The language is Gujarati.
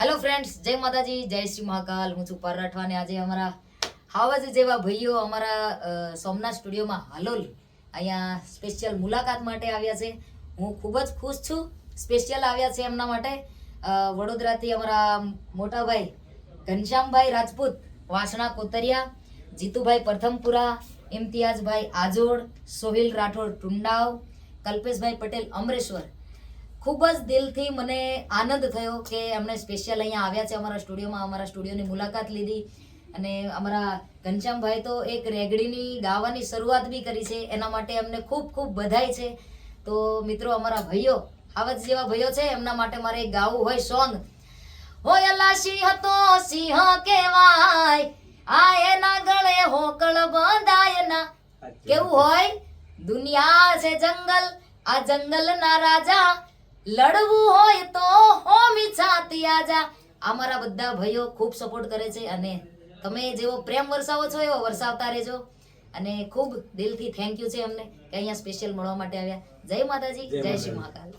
હેલો ફ્રેન્ડ્સ, જય માતાજી, જય શ્રી મહાકાલ. હું છું પાર રાઠવા અને આજે અમારા હાવજ જેવા ભાઈઓ અમારા સોમનાથ સ્ટુડિયોમાં હાલોલ અહીંયા સ્પેશિયલ મુલાકાત માટે આવ્યા છે. હું ખૂબ જ ખુશ છું. સ્પેશિયલ આવ્યા છે એમના માટે વડોદરાથી અમારા મોટા ભાઈ ઘનશ્યામભાઈ રાજપૂત વાસણા કોતરિયા, જીતુભાઈ પ્રથમપુરા, ઇમ્તિયાઝભાઈ આજોડ, સોહિલ રાઠોડ ટુંડાવ, કલ્પેશભાઈ પટેલ અમરેશ્વર. ખૂબ જ દિલથી મને આનંદ થયો કે એમણે સ્પેશિયલ અહીંયા આવ્યા છે અમારા સ્ટુડિયોમાં, અમારા સ્ટુડિયોની મુલાકાત લીધી. અને અમારા ઘનશ્યામભાઈ તો એક રેગડીની ગાવાની શરૂઆત બી કરી છે, એના માટે એમને ખૂબ ખૂબ બધાઈ છે. તો મિત્રો, અમારા ભાઈઓ આવત જેવા ભાઈઓ છે, એમના માટે મારે એક ગાવું હોય સોંગ. હોય અલા સિંહ તો સિંહ કહેવાય, આ એના ગળે હોકળ બંધાય ના. કેવું હોય? દુનિયા છે જંગલ, આ જંગલના રાજા, લડવું હોય તો હોમી છાતી આજા. આ મારા બધા ભાઈઓ ખૂબ સપોર્ટ કરે છે અને તમે જેવો પ્રેમ વરસાવો છો એવો વરસાવતા રહેજો. અને ખૂબ દિલથી થેન્ક યુ છે અમને કે અહીંયા સ્પેશિયલ મળવા માટે આવ્યા. જય માતાજી, જય શ્રી મહાકાલ.